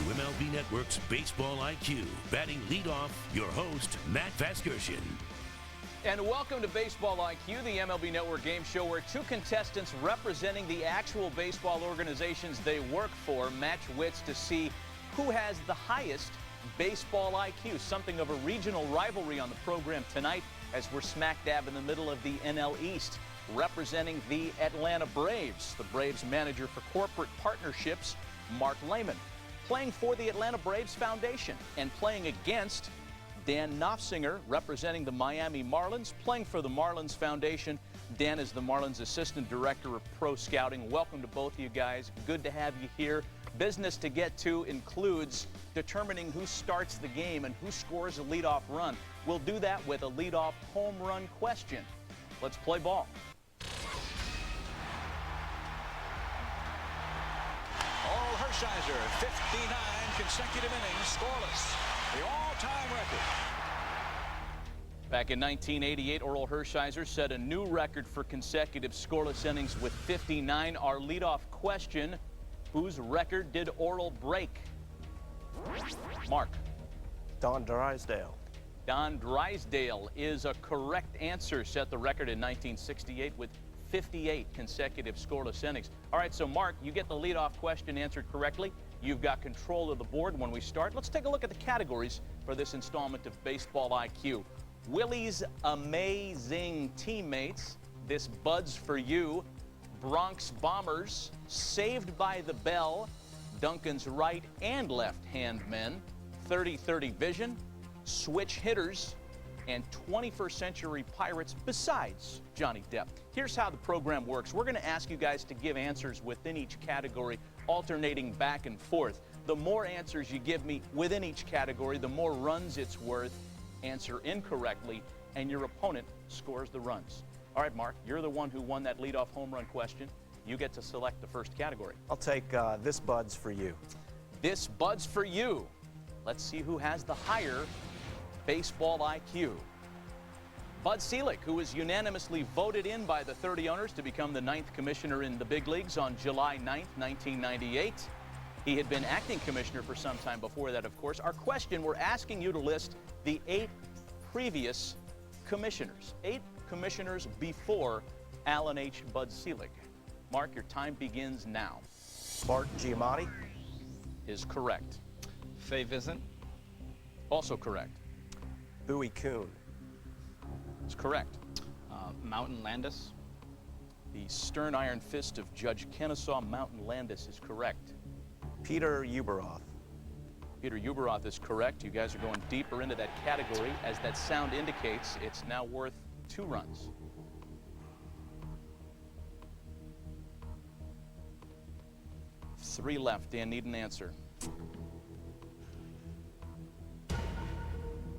MLB Network's Baseball IQ. Batting leadoff, your host, Matt Vasgersian. And welcome to Baseball IQ, the MLB Network game show where two contestants representing the actual baseball organizations they work for match wits to see who has the highest baseball IQ. Something of a regional rivalry on the program tonight as we're smack dab in the middle of the NL East. Representing the Atlanta Braves, the Braves manager for corporate partnerships, Mark Lehman. Playing for the Atlanta Braves Foundation and playing against Dan Knopfsinger, representing the Miami Marlins. Playing for the Marlins Foundation, Dan is the Marlins Assistant Director of Pro Scouting. Welcome to both of you guys. Good to have you here. Business to get to includes determining who starts the game and who scores a leadoff run. We'll do that with a leadoff home run question. Let's play ball. Oral Hershiser, 59 consecutive innings, scoreless. The all-time record. Back in 1988, Oral Hershiser set a new record for consecutive scoreless innings with 59. Our leadoff question, whose record did Oral break? Mark. Don Drysdale. Don Drysdale is a correct answer. Set the record in 1968 with 58 consecutive scoreless innings. All right, so Mark, you get the leadoff question answered correctly. You've got control of the board when we start. Let's take a look at the categories for this installment of Baseball IQ. Willie's amazing teammates. This Bud's for you. Bronx Bombers. Saved by the Bell. Duncan's right and left hand men. 30-30 vision. Switch hitters. And 21st Century Pirates besides Johnny Depp. Here's how the program works. We're going to ask you guys to give answers within each category, alternating back and forth. The more answers you give me within each category, the more runs it's worth. Answer incorrectly, and your opponent scores the runs. All right, Mark, you're the one who won that leadoff home run question. You get to select the first category. I'll take this Bud's for you. This Bud's for you. Let's see who has the higher baseball IQ. Bud Selig, who was unanimously voted in by the 30 owners to become the 9th commissioner in the big leagues on July 9th, 1998. He had been acting commissioner for some time before that, of course. Our question, we're asking you to list the 8 previous commissioners. 8 commissioners before Alan H. Bud Selig. Mark, your time begins now. Bart Giamatti. Is correct. Fay Vizant. Also correct. Bowie Kuhn. Is correct. Mountain Landis. The stern iron fist of Judge Kennesaw Mountain Landis is correct. Peter Ueberroth. Peter Ueberroth is correct. You guys are going deeper into that category. As that sound indicates, it's now worth 2 runs. Three left. Dan, need an answer.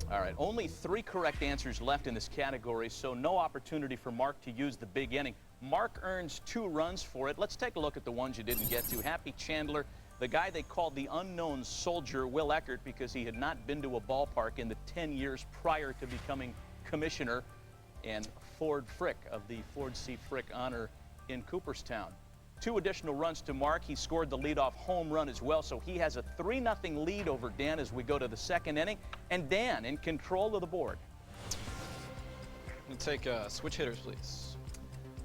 All right, only 3 correct answers left in this category, so no opportunity for Mark to use the big inning. Mark earns 2 runs for it. Let's take a look at the ones you didn't get to. Happy Chandler, the guy they called the unknown soldier, Will Eckert, because he had not been to a ballpark in the 10 years prior to becoming commissioner, and Ford Frick of the Ford C. Frick Honor in Cooperstown. 2 additional runs to Mark. He scored the leadoff home run as well, so he has a 3-0 lead over Dan as we go to the 2nd inning. And Dan in control of the board. We'll take switch hitters, please.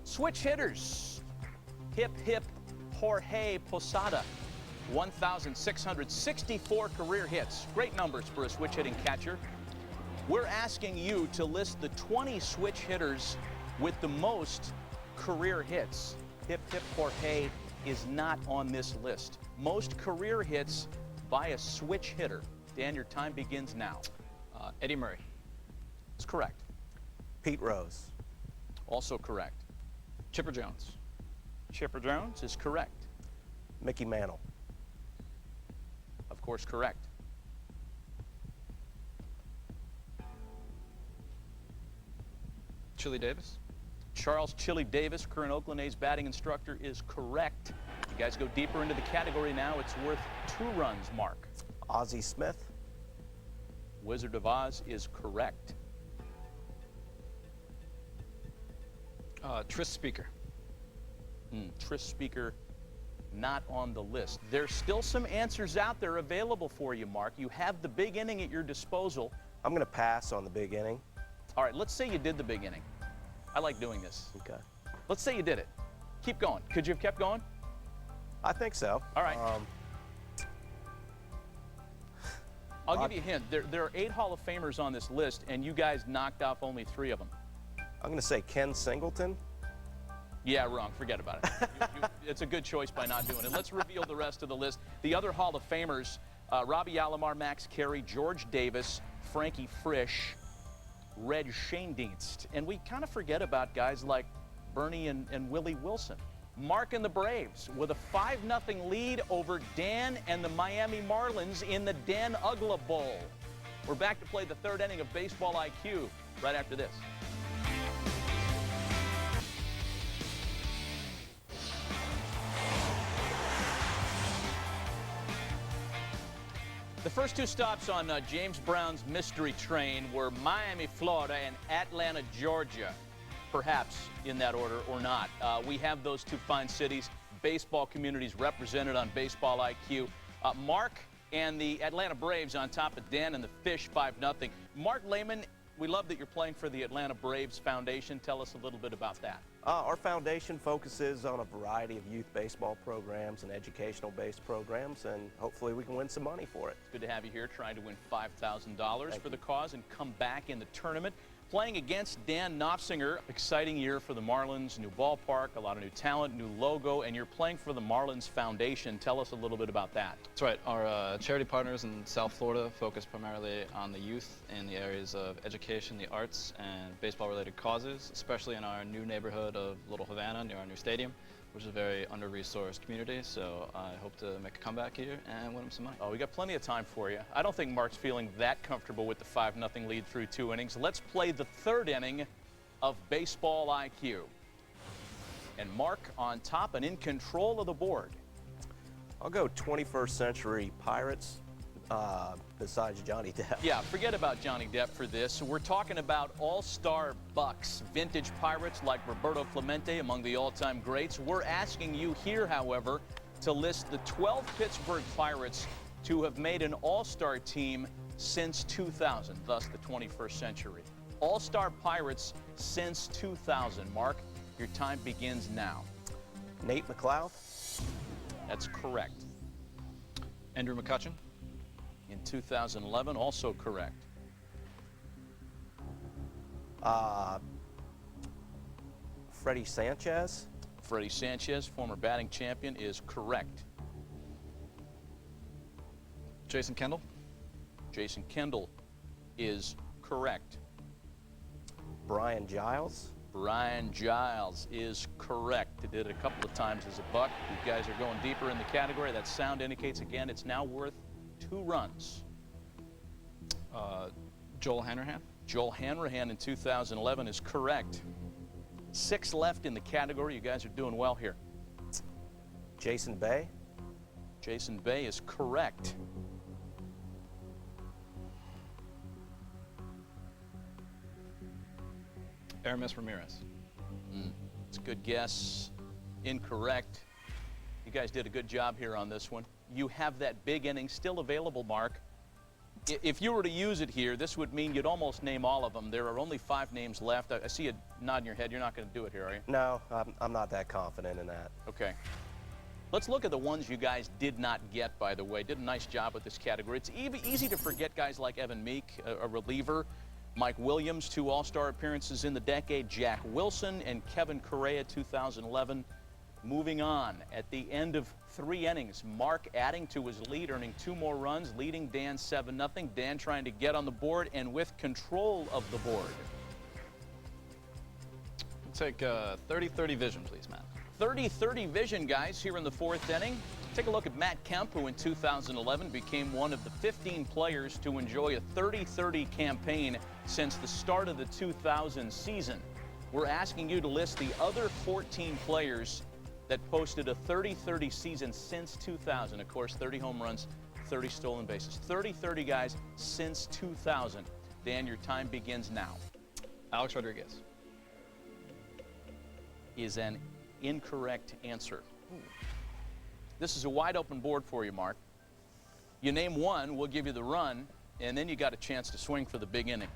Switch hitters. Hip, hip, Jorge Posada. 1,664 career hits. Great numbers for a switch hitting catcher. We're asking you to list the 20 switch hitters with the most career hits. Hip, hip, Jorge is not on this list. Most career hits by a switch hitter. Dan, your time begins now. Eddie Murray. That's correct. Pete Rose. Also correct. Chipper Jones. Chipper Jones is correct. Mickey Mantle. Of course, correct. Chili Davis. Charles Chili Davis, current Oakland A's batting instructor, is correct. You guys go deeper into the category now. It's worth 2 runs, Mark. Ozzie Smith. Wizard of Oz is correct. Tris Speaker. Tris Speaker not on the list. There's still some answers out there available for you, Mark. You have the big inning at your disposal. I'm going to pass on the big inning. All right, let's say you did the big inning. I like doing this. Okay. Let's say you did it. Keep going. Could you have kept going? I think so. All right. I'll give you a hint. There are 8 Hall of Famers on this list, and you guys knocked off only 3 of them. I'm going to say Ken Singleton. Yeah, wrong. Forget about it. It's a good choice by not doing it. Let's reveal the rest of the list. The other Hall of Famers, Robbie Alomar, Max Carey, George Davis, Frankie Frisch, Red Schoendienst. And we kind of forget about guys like Bernie and Willie Wilson. Mark and the Braves with a 5-0 lead over Dan and the Miami Marlins in the Dan Uggla Bowl. We're back to play the 3rd inning of Baseball IQ right after this. The first 2 stops on James Brown's mystery train were Miami, Florida, and Atlanta, Georgia. Perhaps in that order or not. We have those 2 fine cities, baseball communities represented on Baseball IQ. Mark and the Atlanta Braves on top of Dan and the Fish 5-0. Mark Lehman, we love that you're playing for the Atlanta Braves Foundation. Tell us a little bit about that. Our foundation focuses on a variety of youth baseball programs and educational-based programs, and hopefully we can win some money for it. It's good to have you here trying to win $5,000 for the cause and come back in the tournament. Playing against Dan Knopfsinger, exciting year for the Marlins, new ballpark, a lot of new talent, new logo, and you're playing for the Marlins Foundation. Tell us a little bit about that. That's right. Our charity partners in South Florida focus primarily on the youth in the areas of education, the arts, and baseball-related causes, especially in our new neighborhood of Little Havana near our new stadium, which is a very under-resourced community. So I hope to make a comeback here and win them some money. Oh, we got plenty of time for you. I don't think Mark's feeling that comfortable with the 5-0 lead through 2 innings. Let's play the 3rd inning of Baseball IQ. And Mark on top and in control of the board. I'll go 21st Century Pirates, besides Johnny Depp. Yeah, forget about Johnny Depp for this. We're talking about all-star bucks, vintage Pirates like Roberto Clemente among the all-time greats. We're asking you here, however, to list the 12 Pittsburgh Pirates to have made an all-star team since 2000, thus the 21st century. All-star Pirates since 2000. Mark, your time begins now. Nate McLeod. That's correct. Andrew McCutchen. In 2011, also correct. Freddie Sanchez. Freddie Sanchez, former batting champion, is correct. Jason Kendall. Jason Kendall is correct. Brian Giles. Brian Giles is correct. He did it a couple of times as a buck. You guys are going deeper in the category. That sound indicates, again, it's now worth 2 runs. Joel Hanrahan. Joel Hanrahan in 2011 is correct. 6 left in the category. You guys are doing well here. Jason Bay. Jason Bay is correct. Aramis Ramirez. It's a good guess. Incorrect. You guys did a good job here on this one. You have that big inning still available, Mark. If you were to use it here, this would mean you'd almost name all of them. There are only 5 names left. I see you nodding your head. You're not going to do it here, are you? No, I'm not that confident in that. Okay. Let's look at the ones you guys did not get, by the way. Did a nice job with this category. It's easy to forget guys like Evan Meek, a reliever. Mike Williams, 2 All-Star appearances in the decade. Jack Wilson and Kevin Correa, 2011. Moving on, at the end of 3 innings, Mark adding to his lead, earning 2 more runs, leading Dan 7-0. Dan trying to get on the board and with control of the board. We'll take 30-30 vision, please, Matt. 30-30 vision, guys, here in the 4th inning. Take a look at Matt Kemp, who in 2011 became one of the 15 players to enjoy a 30-30 campaign since the start of the 2000 season. We're asking you to list the other 14 players that posted a 30-30 season since 2000. Of course, 30 home runs, 30 stolen bases. 30-30 guys since 2000. Dan, your time begins now. Alex Rodriguez. Is an incorrect answer. This is a wide open board for you, Mark. You name one, we'll give you the run, and then you got a chance to swing for the big inning.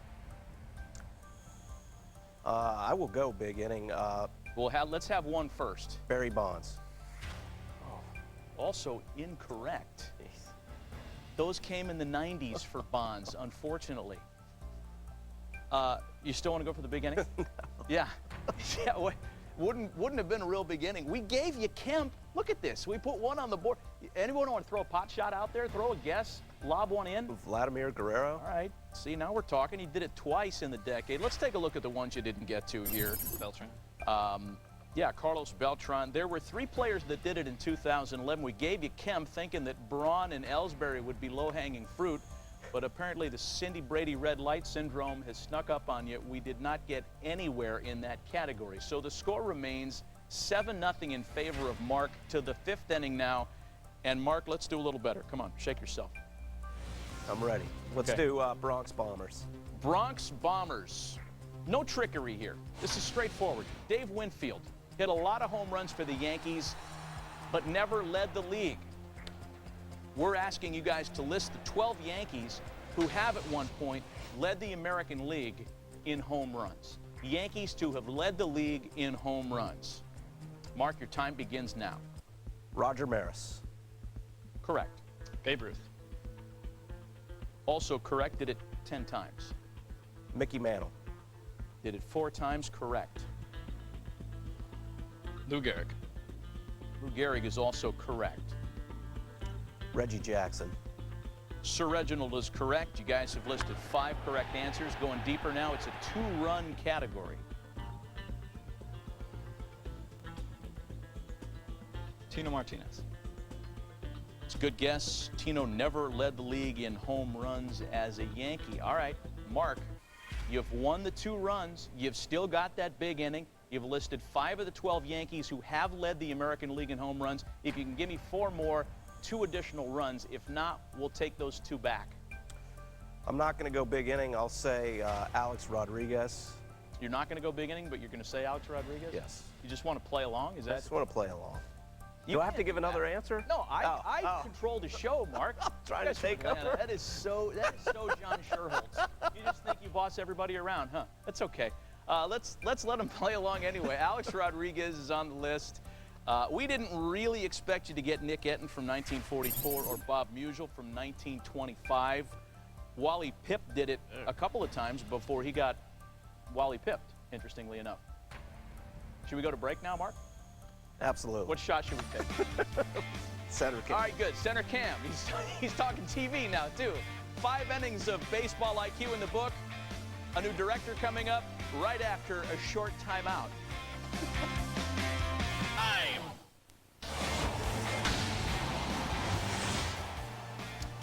I will go big inning. Let's have one first. Barry Bonds. Also incorrect. Those came in the 90s for Bonds, unfortunately. You still want to go for the big inning? No. Yeah. Yeah. Wouldn't have been a real big inning. We gave you Kemp. Look at this. We put one on the board. Anyone want to throw a pot shot out there? Throw a guess? Lob one in? Vladimir Guerrero. All right. See, now we're talking. He did it twice in the decade. Let's take a look at the ones you didn't get to here. Beltran. Yeah, Carlos Beltran. There were 3 players that did it in 2011. We gave you Kemp thinking that Braun and Ellsbury would be low-hanging fruit, but apparently the Cindy Brady red light syndrome has snuck up on you. We did not get anywhere in that category. So the score remains 7-0 in favor of Mark to the 5th inning now. And Mark, let's do a little better. Come on, shake yourself. I'm ready. Let's do Bronx Bombers. Bronx Bombers. No trickery here. This is straightforward. Dave Winfield hit a lot of home runs for the Yankees, but never led the league. We're asking you guys to list the 12 Yankees who have at one point led the American League in home runs. Yankees to have led the league in home runs. Mark, your time begins now. Roger Maris. Correct. Babe Ruth. Also correct. Did it 10 times. Mickey Mantle. Did it 4 times. Correct. Lou Gehrig. Lou Gehrig is also correct. Reggie Jackson. Sir Reginald is correct. You guys have listed 5 correct answers. Going deeper now, it's a 2-run category. Tino Martinez. It's a good guess. Tino never led the league in home runs as a Yankee. All right, Mark, you've won the 2 runs. You've still got that big inning. You've listed 5 of the 12 Yankees who have led the American League in home runs. If you can give me 4 more, 2 additional runs. If not, we'll take those 2 back. I'm not going to go big inning. I'll say Alex Rodriguez. You're not going to go big inning, but you're going to say Alex Rodriguez? Yes. You just want to play along? Is I that? just want to play along. You Do I have can't to give do another that. answer? No, I control the show, Mark. I'm trying to take over. That is so John Sherholtz. You just think you boss everybody around, huh? That's okay. Let's let him play along anyway. Alex Rodriguez is on the list. We didn't really expect you to get Nick Etten from 1944 or Bob Musial from 1925. Wally Pipp did it a couple of times before he got Wally pipped, interestingly enough. Should we go to break now, Mark? Absolutely. What shot should we take? Center Cam. All right, good. Center Cam. He's talking TV now, too. 5 innings of baseball IQ in the book. A new director coming up right after a short timeout.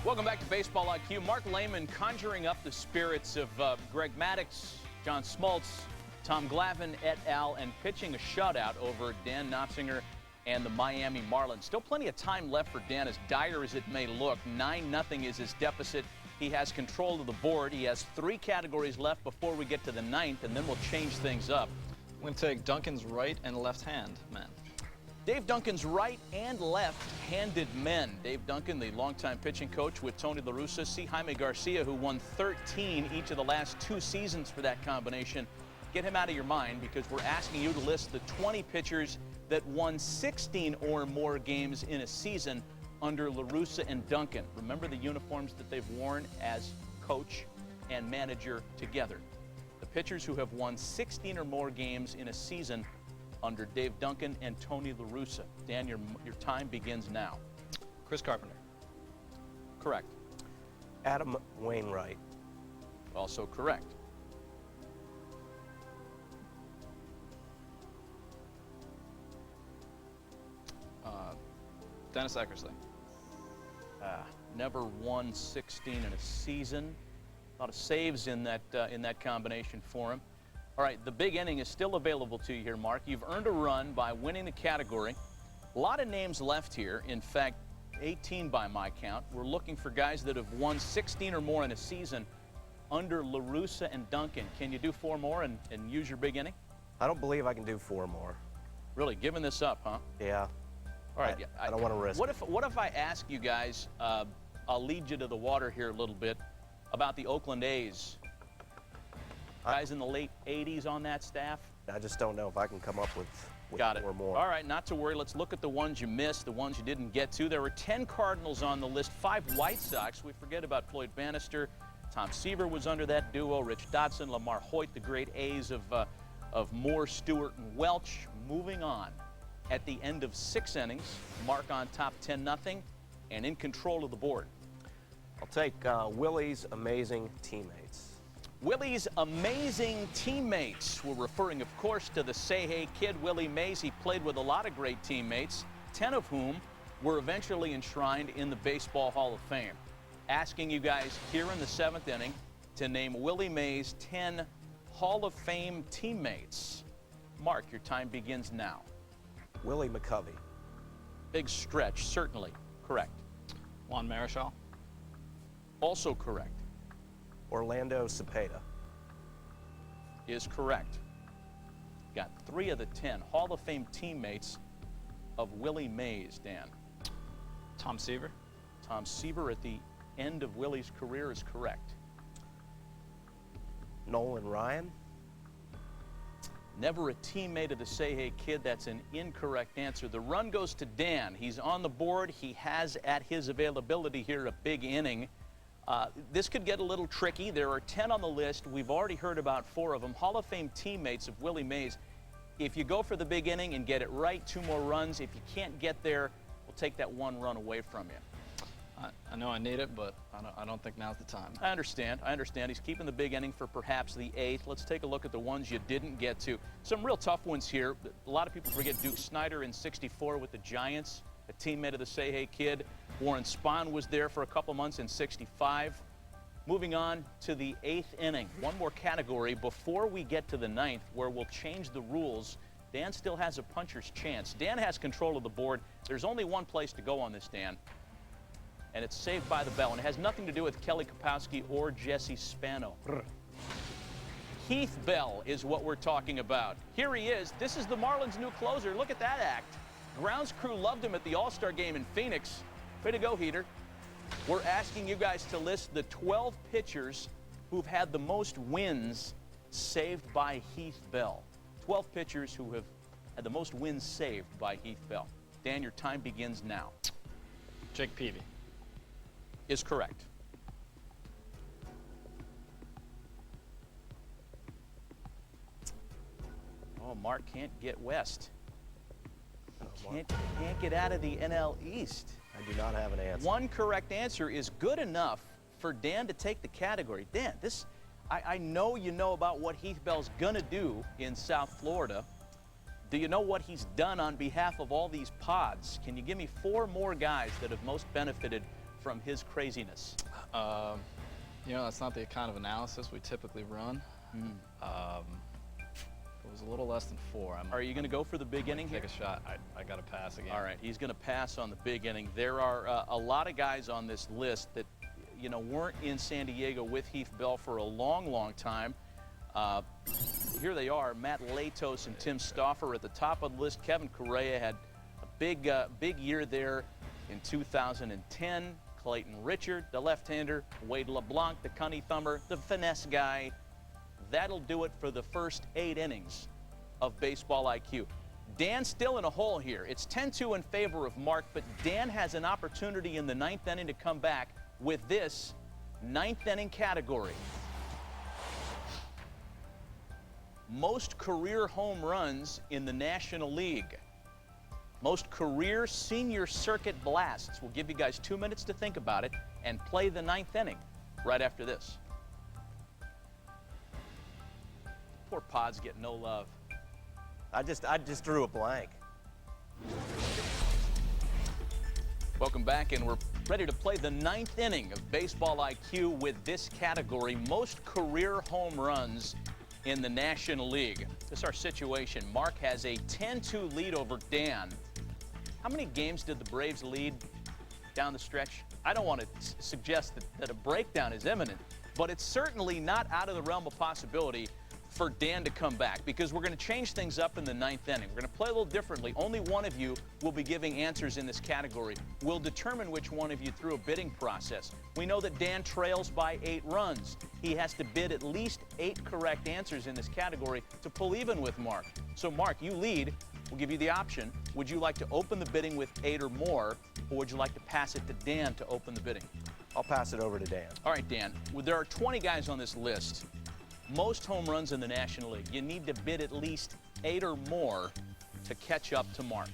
Welcome back to Baseball IQ. Mark Lehman conjuring up the spirits of Greg Maddux, John Smoltz, Tom Glavine et al., and pitching a shutout over Dan Knopfinger and the Miami Marlins. Still plenty of time left for Dan, as dire as it may look. 9-0 is his deficit. He has control of the board. He has 3 categories left before we get to the 9th, and then we'll change things up. I'm going to take Duncan's right and left hand, man. Dave Duncan's right and left-handed men. Dave Duncan, the longtime pitching coach with Tony La Russa. See Jaime Garcia, who won 13 each of the last 2 seasons for that combination. Get him out of your mind, because we're asking you to list the 20 pitchers that won 16 or more games in a season under La Russa and Duncan. Remember the uniforms that they've worn as coach and manager together. The pitchers who have won 16 or more games in a season under Dave Duncan and Tony La Russa. Dan, your time begins now. Chris Carpenter. Correct. Adam Wainwright. Also correct. Dennis Eckersley. Never won 16 in a season. A lot of saves in that combination for him. All right, the big inning is still available to you here, Mark. You've earned a run by winning the category. A lot of names left here. In fact, 18 by my count. We're looking for guys that have won 16 or more in a season under La Russa and Duncan. Can you do 4 more and use your big inning? I don't believe I can do 4 more. Really, giving this up, huh? Yeah. All right. I don't want to risk it. What if I ask you guys, I'll lead you to the water here a little bit, about the Oakland A's? Guys in the late 80s on that staff? I just don't know if I can come up with Got it. four more. All right, not to worry. Let's look at the ones you missed, the ones you didn't get to. There were 10 Cardinals on the list, 5 White Sox. We forget about Floyd Bannister. Tom Seaver was under that duo. Rich Dotson, Lamar Hoyt, the great A's of Moore, Stewart, and Welch. Moving on. At the end of 6 innings, Mark on top 10-0 and in control of the board. I'll take Willie's amazing teammates. Willie's amazing teammates. We're referring, of course, to the Say-Hey kid, Willie Mays. He played with a lot of great teammates, 10 of whom were eventually enshrined in the Baseball Hall of Fame. Asking you guys here in the 7th inning to name Willie Mays' 10 Hall of Fame teammates. Mark, your time begins now. Willie McCovey. Big stretch, certainly. Correct. Juan Marichal. Also correct. Orlando Cepeda. Is correct. Got 3 of the 10 Hall of Fame teammates of Willie Mays, Dan. Tom Seaver. Tom Seaver at the end of Willie's career is correct. Nolan Ryan. Never a teammate of the Say-Hey kid. That's an incorrect answer. The run goes to Dan. He's on the board. He has at his availability here a big inning. This could get a little tricky. There are 10 on the list. We've already heard about 4 of them. Hall of Fame teammates of Willie Mays. If you go for the big inning and get it right, 2 more runs. If you can't get there, we'll take that 1 run away from you. I know I need it, but I don't think now's the time. I understand. He's keeping the big inning for perhaps the 8th. Let's take a look at the ones you didn't get to. Some real tough ones here. A lot of people forget Duke Snider in '64 with the Giants, a teammate of the Say-Hey kid. Warren Spahn was there for a couple months in '65. Moving on to the 8th inning. One more category before we get to the 9th, where we'll change the rules. Dan still has a puncher's chance. Dan has control of the board. There's only one place to go on this, Dan, and it's Saved by the Bell, and it has nothing to do with Kelly Kapowski or Jesse Spano. Heath Bell is what we're talking about. Here he is. This is the Marlins' new closer. Look at that act. Grounds crew loved him at the All-Star game in Phoenix. Way to go, Heater. We're asking you guys to list the 12 pitchers who've had the most wins saved by Heath Bell. 12 pitchers who have had the most wins saved by Heath Bell. Dan, your time begins now. Jake Peavy. Is correct. Oh, Mark can't get west. Can't get out of the NL East. I do not have an answer. One correct answer is good enough for Dan to take the category. Dan, I know you know about what Heath Bell's going to do in South Florida. Do you know what he's done on behalf of all these pods? Can you give me 4 more guys that have most benefited from his craziness? You know, that's not the kind of analysis we typically run. It was a little less than 4. Are you going to go for the big inning here? Take a shot. I got to pass again. All right, he's going to pass on the big inning. There are a lot of guys on this list that, you know, weren't in San Diego with Heath Bell for a long, long time. Here they are, Matt Latos and Tim Stauffer at the top of the list. Kevin Correa had a big year there in 2010. Clayton Richard, the left-hander. Wade LeBlanc, the cunny thumber, the finesse guy. That'll do it for the first 8 innings of Baseball IQ. Dan's still in a hole here. It's 10-2 in favor of Mark, but Dan has an opportunity in the 9th inning to come back with this 9th inning category. Most career home runs in the National League. Most career senior circuit blasts. We'll give you guys 2 minutes to think about it and play the 9th inning right after this. Poor Pod's get no love. I just drew a blank. Welcome back, and we're ready to play the 9th inning of Baseball IQ with this category, most career home runs in the National League. This is our situation. Mark has a 10-2 lead over Dan. How many games did the Braves lead down the stretch? I don't want to suggest that a breakdown is imminent, but it's certainly not out of the realm of possibility for Dan to come back because we're going to change things up in the 9th inning. We're going to play a little differently. Only one of you will be giving answers in this category. We'll determine which one of you through a bidding process. We know that Dan trails by 8 runs. He has to bid at least 8 correct answers in this category to pull even with Mark. So, Mark, you lead. We'll give you the option. Would you like to open the bidding with 8 or more, or would you like to pass it to Dan to open the bidding? I'll pass it over to Dan. All right, Dan. Well, there are 20 guys on this list. Most home runs in the National League. You need to bid at least 8 or more to catch up to Mark.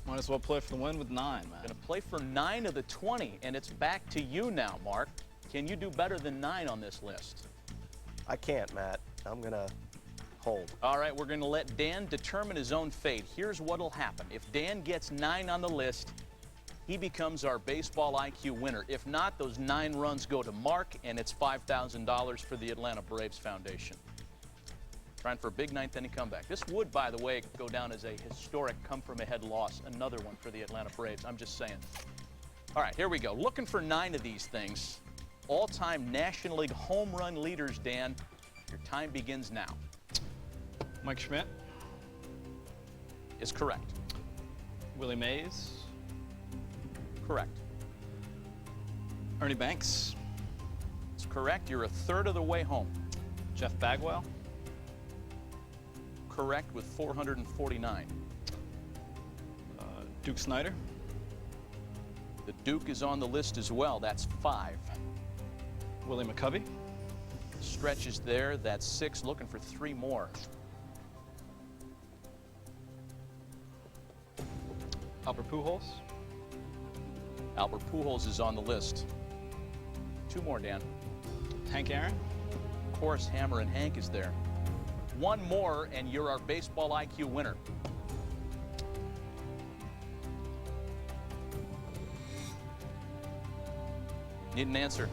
Might as well play for the win with 9, man. Going to play for 9 of the 20, and it's back to you now, Mark. Can you do better than 9 on this list? I can't, Matt. I'm going to hold. All right, we're going to let Dan determine his own fate. Here's what'll happen. If Dan gets 9 on the list, he becomes our baseball IQ winner. If not, those 9 runs go to Mark, and it's $5,000 for the Atlanta Braves Foundation. Trying for a big 9th inning comeback. This would, by the way, go down as a historic come-from-ahead loss. Another one for the Atlanta Braves. I'm just saying. All right, here we go. Looking for 9 of these things. All-time National League home run leaders, Dan. Your time begins now. Mike Schmidt. Is correct. Willie Mays. Correct. Ernie Banks. It's correct. You're a third of the way home. Jeff Bagwell. Correct with 449. Duke Snyder. The Duke is on the list as well. That's 5. Willie McCovey. Stretch is there. That's 6. Looking for 3 more. Albert Pujols. Albert Pujols is on the list. 2 more, Dan. Hank Aaron. Of course, Hammer and Hank is there. 1 more, and you're our baseball IQ winner. Need an answer.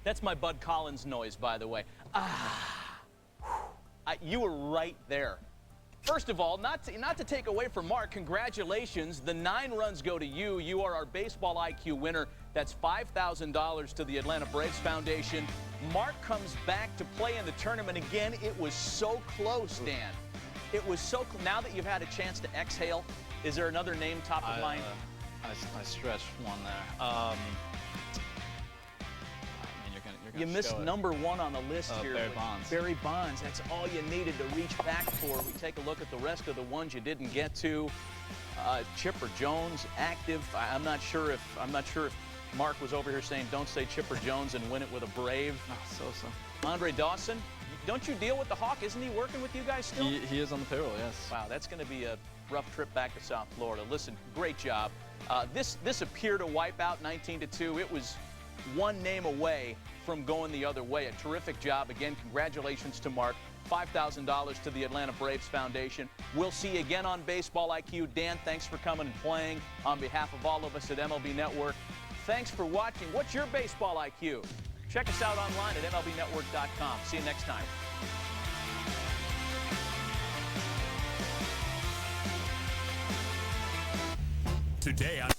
That's my Bud Collins noise, by the way. You were right there. First of all, not to take away from Mark, congratulations. The 9 runs go to you. You are our baseball IQ winner. That's $5,000 to the Atlanta Braves Foundation. Mark comes back to play in the tournament again. It was so close, Dan. It was so close. Now that you've had a chance to exhale, is there another name top of mind? I stretched one there. You missed number 1 on the list here. Barry Bonds. Barry Bonds. That's all you needed to reach back for. We take a look at the rest of the ones you didn't get to. Chipper Jones, active. I'm not sure if Mark was over here saying don't say Chipper Jones and win it with a Brave. So. Andre Dawson. Don't you deal with the Hawk? Isn't he working with you guys still? He is on the payroll, yes. Wow, that's going to be a rough trip back to South Florida. Listen, great job. This appeared to wipe out 19-2. It was 1 name away from going the other way. A terrific job. Again, congratulations to Mark. $5,000 to the Atlanta Braves Foundation. We'll see you again on Baseball IQ. Dan, thanks for coming and playing. On behalf of all of us at MLB Network, thanks for watching. What's your Baseball IQ? Check us out online at MLBNetwork.com. See you next time. Today on